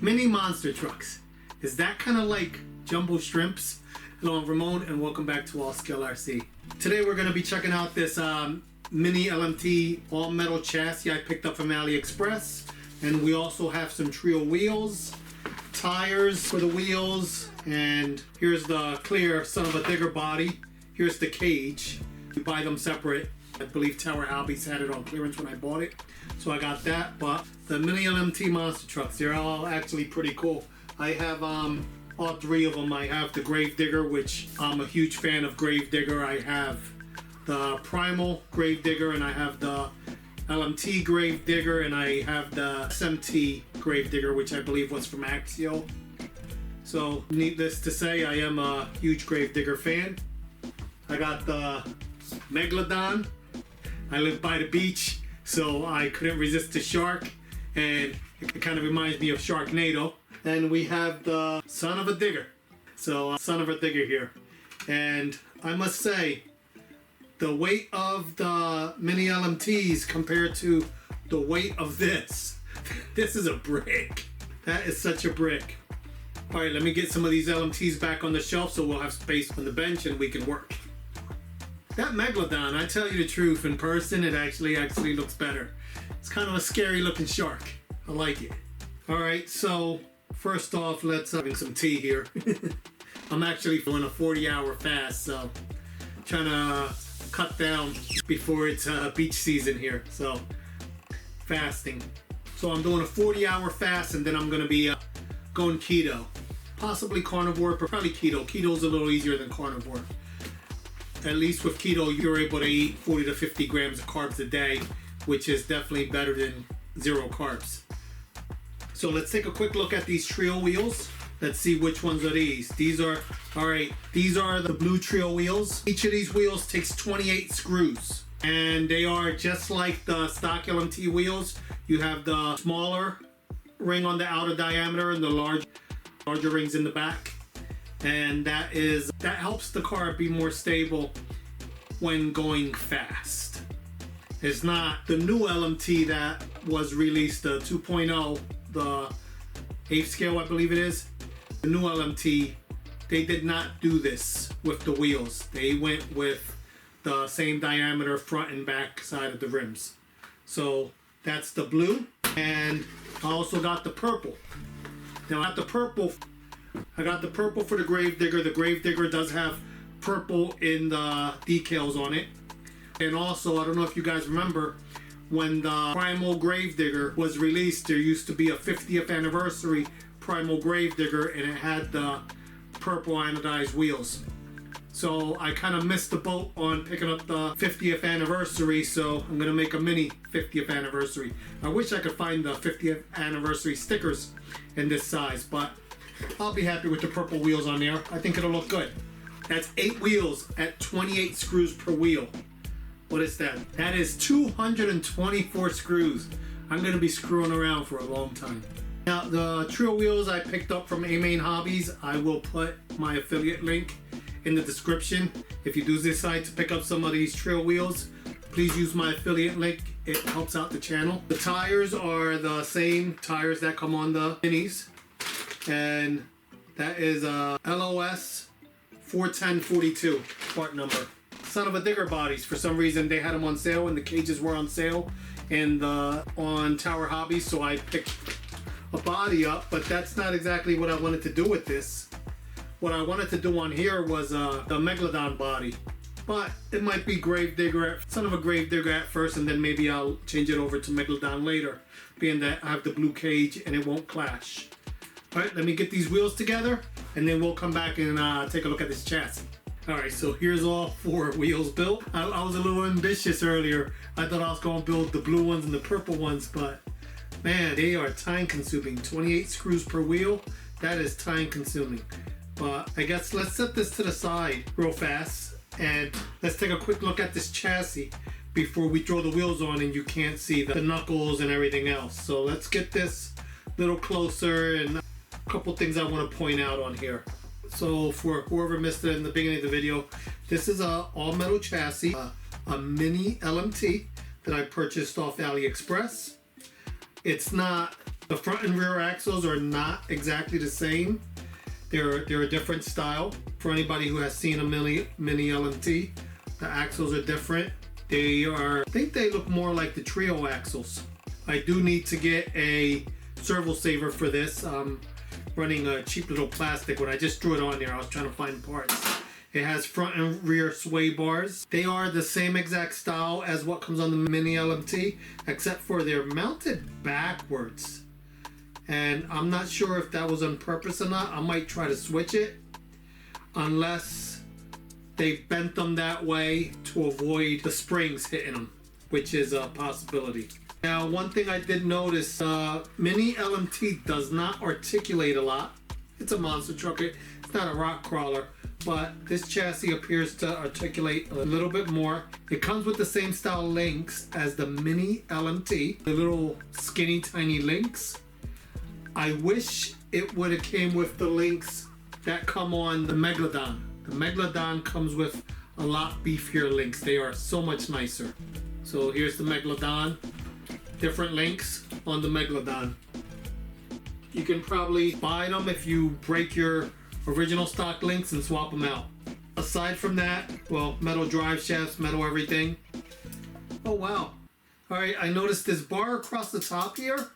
Mini monster trucks. Is that kind of like jumbo shrimps? Hello, I'm Ramon and welcome back to All Skill RC. Today we're going to be checking out this mini LMT all metal chassis I picked up from AliExpress. And we also have some TREAL wheels, tires for the wheels, and here's the clear son of a digger body. Here's the cage. You buy them separate. I believe Tower Hobbies had it on clearance when I bought it, so I got that. But the mini LMT monster trucks, they're all actually pretty cool. I have all three of them. I have the Gravedigger, which I'm a huge fan of Gravedigger. I have the Primal Gravedigger, and I have the LMT Gravedigger, and I have the SMT Gravedigger, which I believe was from Axial. So needless to say, I am a huge Gravedigger fan. I got the Megalodon. I live by the beach, so I couldn't resist the shark, and it kind of reminds me of Sharknado. And we have the son of a digger. So son of a digger here. And I must say, the weight of the mini LMTs compared to the weight of this is a brick. That is such a brick. All right, let me get some of these LMTs back on the shelf so we'll have space on the bench and we can work. That Megalodon, I tell you the truth, in person it actually looks better. It's kind of a scary looking shark. I like it. All right, so first off, let's have some tea here. I'm actually doing a 40-hour fast, so trying to cut down before it's beach season here. So fasting. So I'm doing a 40-hour fast, and then I'm gonna be going keto, possibly carnivore, but probably keto. Keto's a little easier than carnivore. At least with keto, you're able to eat 40 to 50 grams of carbs a day, which is definitely better than zero carbs. So let's take a quick look at these TREAL wheels. Let's see which ones are these. These are the blue TREAL wheels. Each of these wheels takes 28 screws. And they are just like the stock LMT wheels. You have the smaller ring on the outer diameter and the larger rings in the back. And that helps the car be more stable when going fast. It's not the new LMT that was released, the 2.0, the 8th scale I believe it is. The new LMT, they did not do this with the wheels. They went with the same diameter front and back side of the rims. So that's the blue, and I also got the purple. Now I got the purple for the Gravedigger. The Gravedigger does have purple in the decals on it. And also, I don't know if you guys remember, when the Primal Gravedigger was released, there used to be a 50th anniversary Primal Gravedigger, and it had the purple anodized wheels. So I kind of missed the boat on picking up the 50th anniversary, so I'm gonna make a mini 50th anniversary. I wish I could find the 50th anniversary stickers in this size, but I'll be happy with the purple wheels on there. I think it'll look good. That's 8 wheels at 28 screws per wheel. What is that? That is 224 screws. I'm gonna be screwing around for a long time. Now the TREAL wheels I picked up from Main Hobbies. I will put my affiliate link in the description. If you do decide to pick up some of these TREAL wheels, please use my affiliate link. It helps out the channel. The tires are the same tires that come on the minis. And that is LOS 41042 part number. Son of a digger bodies. For some reason they had them on sale and the cages were on sale and on Tower Hobbies, so I picked a body up, but that's not exactly what I wanted to do with this. What I wanted to do on here was the Megalodon body, but it might be Gravedigger, son of a Gravedigger at first, and then maybe I'll change it over to Megalodon later, being that I have the blue cage and it won't clash. All right, let me get these wheels together and then we'll come back and take a look at this chassis. All right, so here's all 4 wheels built. I was a little ambitious earlier. I thought I was gonna build the blue ones and the purple ones, but man, they are time consuming. 28 screws per wheel, that is time consuming. But I guess let's set this to the side real fast and let's take a quick look at this chassis before we throw the wheels on and you can't see the knuckles and everything else. So let's get this a little closer, and a couple things I want to point out on here. So for whoever missed it in the beginning of the video, this is a all metal chassis, a mini LMT that I purchased off AliExpress. It's not The front and rear axles are not exactly the same. They're a different style. For anybody who has seen a mini LMT, the axles are different. I think they look more like the TREAL axles. I do need to get a servo saver for this. Running a cheap little plastic. When I just threw it on there, I was trying to find parts. It has front and rear sway bars. They are the same exact style as what comes on the mini LMT, except for they're mounted backwards. And I'm not sure if that was on purpose or not. I might try to switch it, unless they bent them that way to avoid the springs hitting them, which is a possibility. Now, one thing I did notice, mini LMT does not articulate a lot. It's a monster truck. It's not a rock crawler, but this chassis appears to articulate a little bit more. It comes with the same style links as the mini LMT, the little skinny tiny links. I wish it would have came with the links that come on the Megalodon. The Megalodon comes with a lot beefier links. They are so much nicer. So here's the Megalodon. Different links on the Megalodon. You can probably buy them if you break your original stock links and swap them out. Aside from that, well, metal drive shafts, metal everything. Oh wow. Alright, I noticed this bar across the top here.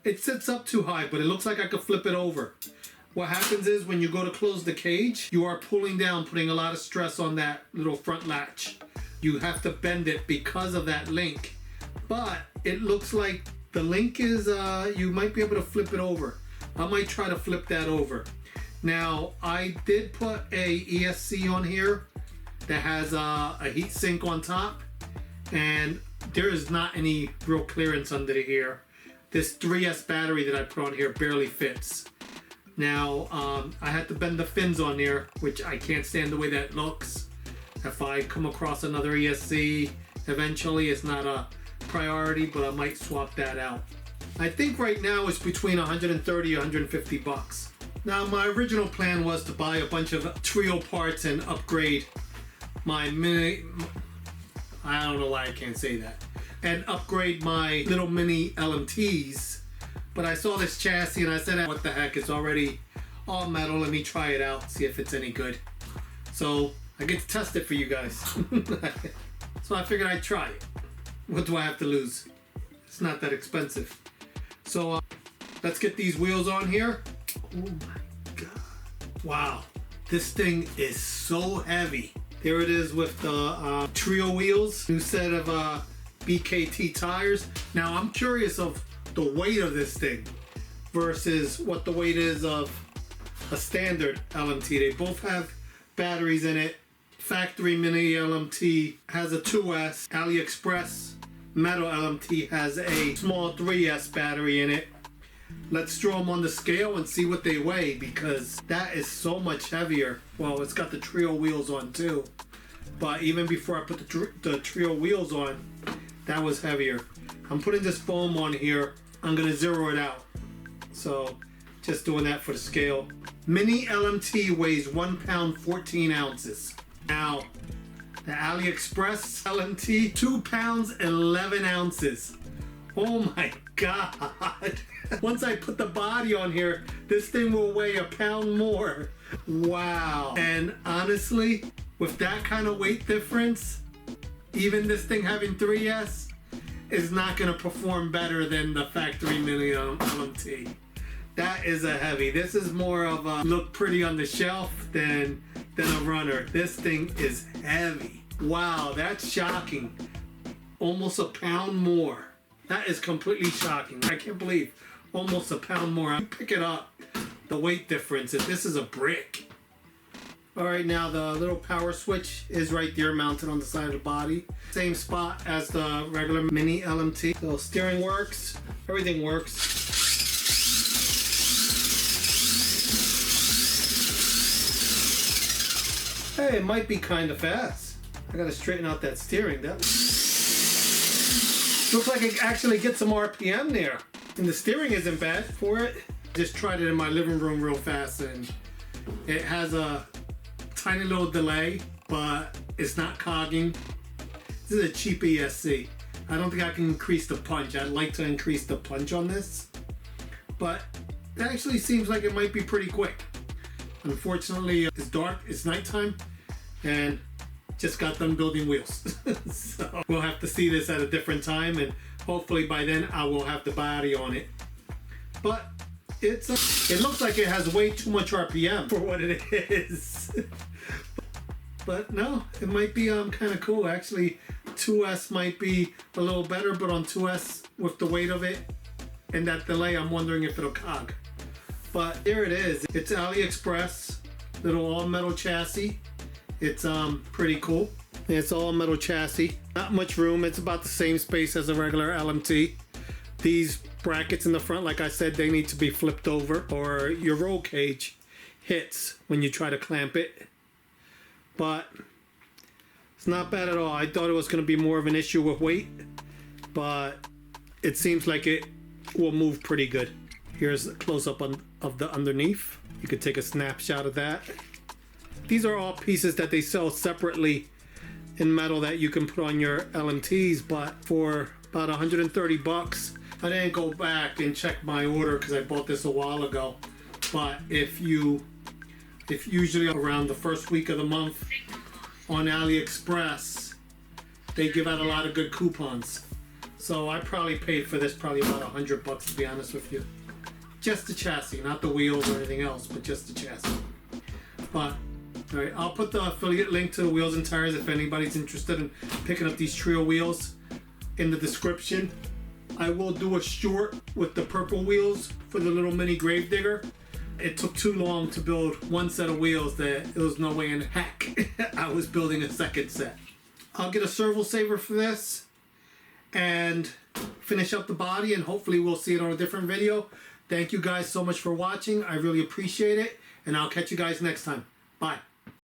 It sits up too high, but it looks like I could flip it over. What happens is when you go to close the cage, you are pulling down, putting a lot of stress on that little front latch. You have to bend it because of that link. But it looks like the link is, you might be able to flip it over. I might try to flip that over. Now, I did put a ESC on here that has a heat sink on top, and there is not any real clearance under here. This 3S battery that I put on here barely fits. Now, I had to bend the fins on there, which I can't stand the way that looks. If I come across another ESC, eventually it's not a priority, but I might swap that out. I think right now it's between 130 and 150 bucks. Now, my original plan was to buy a bunch of TREAL parts and upgrade my mini, I don't know why I can't say that, and upgrade my little mini LMTs. But I saw this chassis and I said, what the heck, it's already all metal, let me try it out, see if it's any good. So I get to test it for you guys. So I figured I'd try it. What do I have to lose? It's not that expensive. So let's get these wheels on here. Oh my God. Wow, this thing is so heavy. There it is with the TREAL wheels, new set of BKT tires. Now I'm curious of the weight of this thing versus what the weight is of a standard LMT. They both have batteries in it. Factory mini LMT has a 2S. AliExpress metal LMT has a small 3S battery in it. Let's throw them on the scale and see what they weigh, because that is so much heavier. Well, it's got the TREAL wheels on too, but even before I put the TREAL wheels on, that was heavier. I'm putting this foam on here. I'm gonna zero it out. So just doing that for the scale. Mini LMT weighs 1 pound 14 ounces. Now, the AliExpress LMT, 2 pounds 11 ounces. Oh my God. Once I put the body on here, this thing will weigh a pound more. Wow. And honestly, with that kind of weight difference, even this thing having 3S is not gonna perform better than the factory mini LMT. That is a heavy. This is more of a look pretty on the shelf than a runner. This thing is heavy. Wow, that's shocking. Almost a pound more. That is completely shocking. I can't believe almost a pound more. You pick it up, the weight difference, and this is a brick. All right, now the little power switch is right there mounted on the side of the body. Same spot as the regular mini LMT. So steering works, everything works. Hey, it might be kind of fast. I gotta straighten out that steering. That looks like it actually gets some RPM there. And the steering isn't bad for it. Just tried it in my living room real fast, and it has a tiny little delay, but it's not cogging. This is a cheap ESC. I don't think I can increase the punch. I'd like to increase the punch on this. but it actually seems like it might be pretty quick. Unfortunately, it's dark, it's nighttime, and just got done building wheels. So we'll have to see this at a different time, and hopefully by then I will have the body on it. But it looks like it has way too much RPM for what it is. But no, it might be kind of cool. Actually, 2S might be a little better, but on 2S with the weight of it and that delay, I'm wondering if it'll cog. But there it is. It's AliExpress, little all metal chassis. It's pretty cool. It's all metal chassis. Not much room. It's about the same space as a regular LMT. These brackets in the front, like I said, they need to be flipped over or your roll cage hits when you try to clamp it. But it's not bad at all. I thought it was going to be more of an issue with weight, but it seems like it will move pretty good. Here's a close-up of the underneath. You could take a snapshot of that. These are all pieces that they sell separately in metal that you can put on your LMTs, but for about 130 bucks, I didn't go back and check my order because I bought this a while ago. But if usually around the first week of the month on AliExpress, they give out a lot of good coupons. So I probably paid for this probably about 100 bucks, to be honest with you. Just the chassis, not the wheels or anything else, but just the chassis. But all right, I'll put the affiliate link to the wheels and tires if anybody's interested in picking up these TREAL wheels in the description. I will do a short with the purple wheels for the little mini gravedigger. It took too long to build one set of wheels that there was no way in heck I was building a second set. I'll get a servo saver for this and finish up the body, and hopefully we'll see it on a different video. Thank you guys so much for watching. I really appreciate it, and I'll catch you guys next time. Bye.